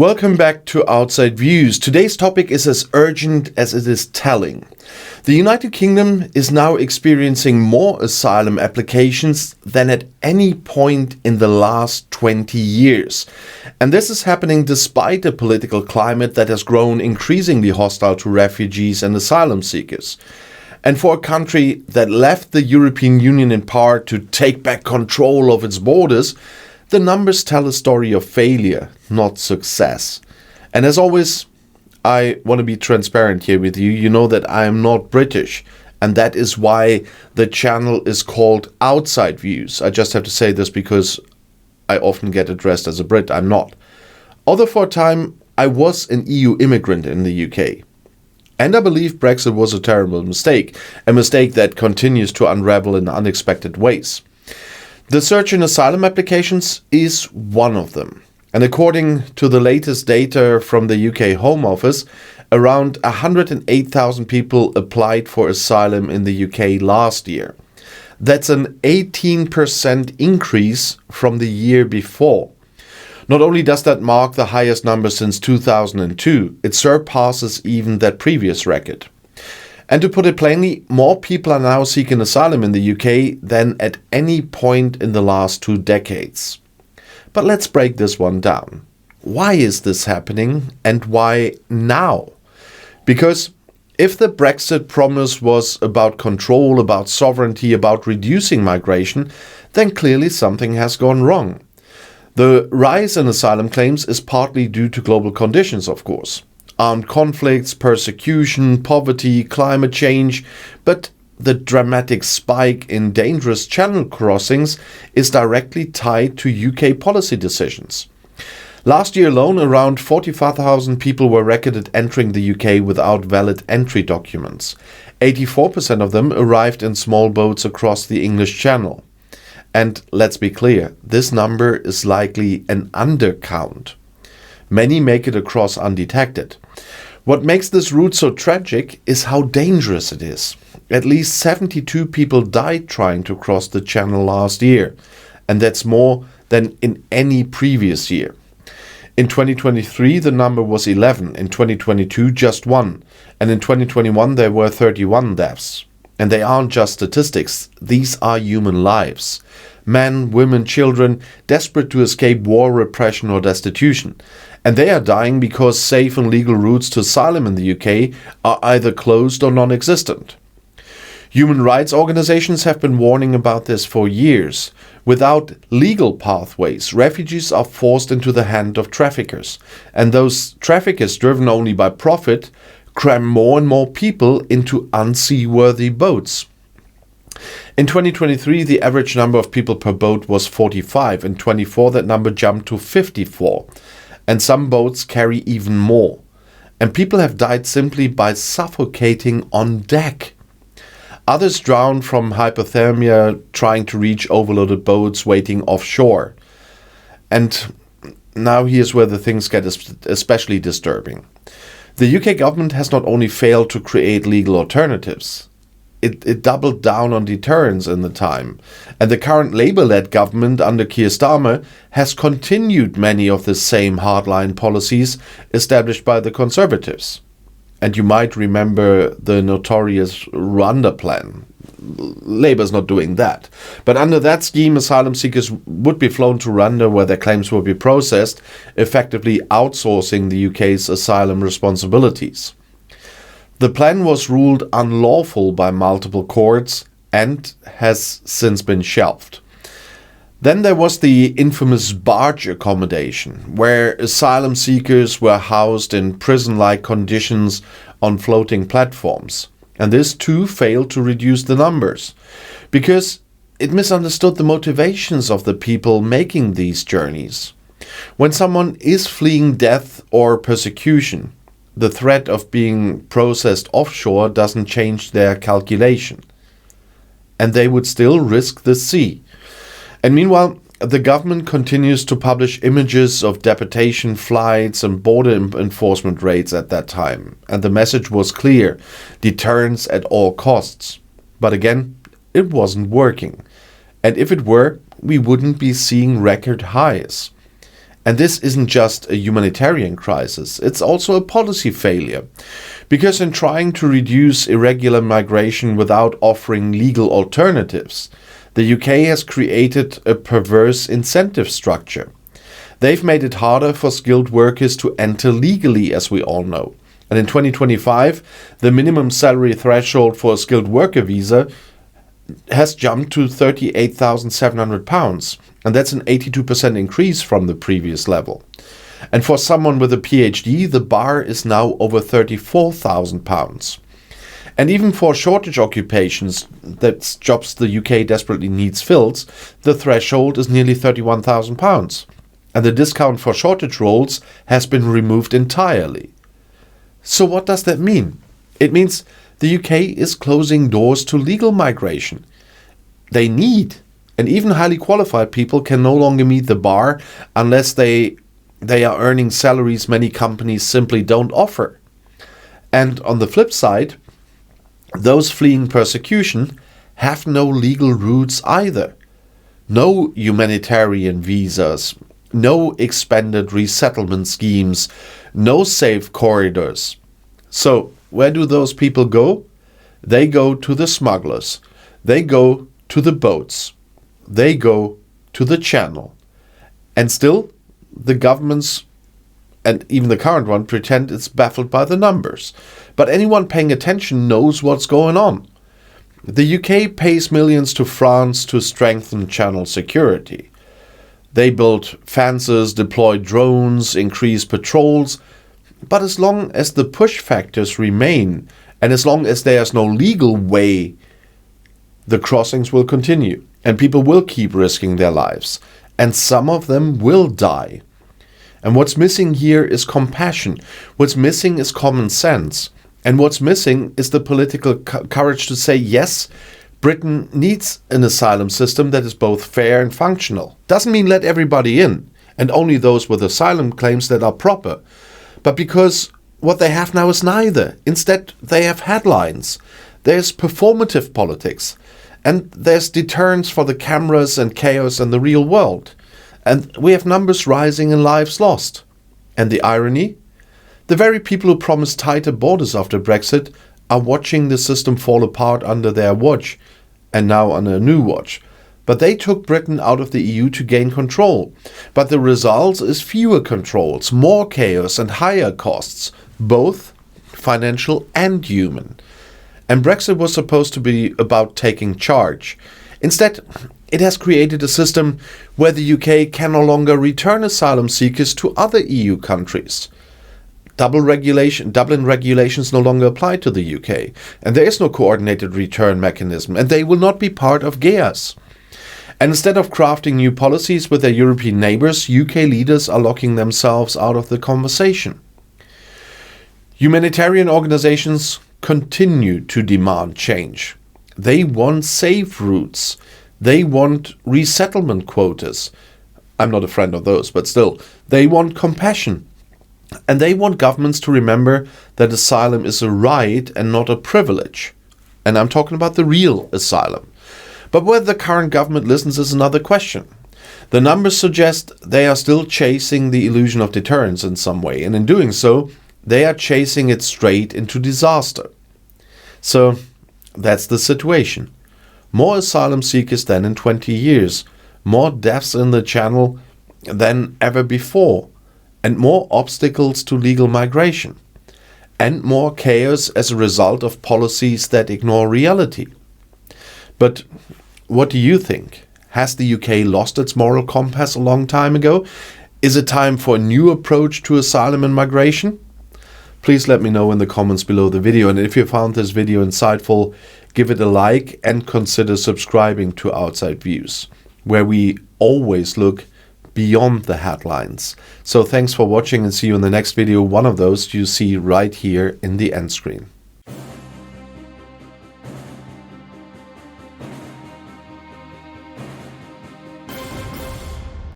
Welcome back to Outside Views. Today's topic is as urgent as it is telling. The United Kingdom is now experiencing more asylum applications than at any point in the last 20 years. And this is happening despite a political climate that has grown increasingly hostile to refugees and asylum seekers. And for a country that left the European Union in part to take back control of its borders, the numbers tell a story of failure, not success. And as always, I want to be transparent here with you. You know that I am not British, and that is why the channel is called Outside Views. I just have to say this because I often get addressed as a Brit. I'm not. Although for a time, I was an EU immigrant in the UK. And I believe Brexit was a terrible mistake, a mistake that continues to unravel in unexpected ways. The surge in asylum applications is one of them. And according to the latest data from the UK Home Office, around 108,000 people applied for asylum in the UK last year. That's an 18% increase from the year before. Not only does that mark the highest number since 2002, it surpasses even that previous record. And to put it plainly, more people are now seeking asylum in the UK than at any point in the last 2 decades. But let's break this one down. Why is this happening and why now? Because if the Brexit promise was about control, about sovereignty, about reducing migration, then clearly something has gone wrong. The rise in asylum claims is partly due to global conditions, of course. Armed conflicts, persecution, poverty, climate change, but the dramatic spike in dangerous channel crossings is directly tied to UK policy decisions. Last year alone, around 45,000 people were recorded entering the UK without valid entry documents. 84% of them arrived in small boats across the English Channel. And let's be clear, this number is likely an undercount. Many make it across undetected. What makes this route so tragic is how dangerous it is. At least 72 people died trying to cross the channel last year, and that's more than in any previous year. In 2023, the number was 11, in 2022, just 1, and in 2021, there were 31 deaths. And they aren't just statistics, these are human lives. Men, women, children, desperate to escape war, repression or destitution. And they are dying because safe and legal routes to asylum in the UK are either closed or non-existent. Human rights organizations have been warning about this for years. Without legal pathways, refugees are forced into the hand of traffickers. And those traffickers, driven only by profit, cram more and more people into unseaworthy boats. In 2023, the average number of people per boat was 45. In 2024, that number jumped to 54. And some boats carry even more. And people have died simply by suffocating on deck. Others drowned from hypothermia trying to reach overloaded boats waiting offshore. And now here's where the things get especially disturbing. The UK government has not only failed to create legal alternatives, it doubled down on deterrence in the time. And the current Labour-led government under Keir Starmer has continued many of the same hardline policies established by the Conservatives. And you might remember the notorious Rwanda plan. Labour's not doing that. But under that scheme, asylum seekers would be flown to Rwanda where their claims will be processed, effectively outsourcing the UK's asylum responsibilities. The plan was ruled unlawful by multiple courts and has since been shelved. Then there was the infamous barge accommodation, where asylum seekers were housed in prison-like conditions on floating platforms. And this too failed to reduce the numbers, because it misunderstood the motivations of the people making these journeys. When someone is fleeing death or persecution, the threat of being processed offshore doesn't change their calculation. And they would still risk the sea. And meanwhile, the government continues to publish images of deportation flights and border enforcement raids at that time. And the message was clear: deterrence at all costs. But again, it wasn't working. And if it were, we wouldn't be seeing record highs. And this isn't just a humanitarian crisis, it's also a policy failure. Because in trying to reduce irregular migration without offering legal alternatives, the UK has created a perverse incentive structure. They've made it harder for skilled workers to enter legally, as we all know. And in 2025, the minimum salary threshold for a skilled worker visa has jumped to £38,700. And that's an 82% increase from the previous level. And for someone with a PhD, the bar is now over £34,000. And even for shortage occupations, that's jobs the UK desperately needs filled, the threshold is nearly £31,000. And the discount for shortage roles has been removed entirely. So what does that mean? It means the UK is closing doors to legal migration. They need, and even highly qualified people can no longer meet the bar unless they are earning salaries many companies simply don't offer. And on the flip side, those fleeing persecution have no legal routes either. No humanitarian visas, no expanded resettlement schemes, no safe corridors. So where do those people go? They go to the smugglers. They go to the boats. They go to the channel. And still, the governments, and even the current one, pretend it's baffled by the numbers. But anyone paying attention knows what's going on. The UK pays millions to France to strengthen channel security. They build fences, deploy drones, increase patrols. But as long as the push factors remain, and as long as there's no legal way, the crossings will continue. And people will keep risking their lives. And some of them will die. And what's missing here is compassion. What's missing is common sense. And what's missing is the political courage to say, yes, Britain needs an asylum system that is both fair and functional. Doesn't mean let everybody in, and only those with asylum claims that are proper. But because what they have now is neither. Instead, they have headlines. There's performative politics. And there's deterrence for the cameras and chaos in the real world. And we have numbers rising and lives lost. And the irony? The very people who promised tighter borders after Brexit are watching the system fall apart under their watch, and now under a new watch. But they took Britain out of the EU to gain control. But the result is fewer controls, more chaos and higher costs, both financial and human. And Brexit was supposed to be about taking charge. Instead, it has created a system where the UK can no longer return asylum seekers to other EU countries. Dublin regulations no longer apply to the UK, and there is no coordinated return mechanism, and they will not be part of GEAS. And instead of crafting new policies with their European neighbours, UK leaders are locking themselves out of the conversation. Humanitarian organisations continue to demand change. They want safe routes. They want resettlement quotas. I'm not a friend of those, but still, they want compassion. And they want governments to remember that asylum is a right and not a privilege. And I'm talking about the real asylum. But whether the current government listens is another question. The numbers suggest they are still chasing the illusion of deterrence in some way. And in doing so, they are chasing it straight into disaster. So that's the situation. More asylum seekers than in 20 years. More deaths in the Channel than ever before. And more obstacles to legal migration, and more chaos as a result of policies that ignore reality. But what do you think? Has the UK lost its moral compass a long time ago? Is it time for a new approach to asylum and migration? Please let me know in the comments below the video, and if you found this video insightful, give it a like and consider subscribing to Outside Views, where we always look beyond the headlines. So thanks for watching, and see you in the next video, one of those you see right here in the end screen.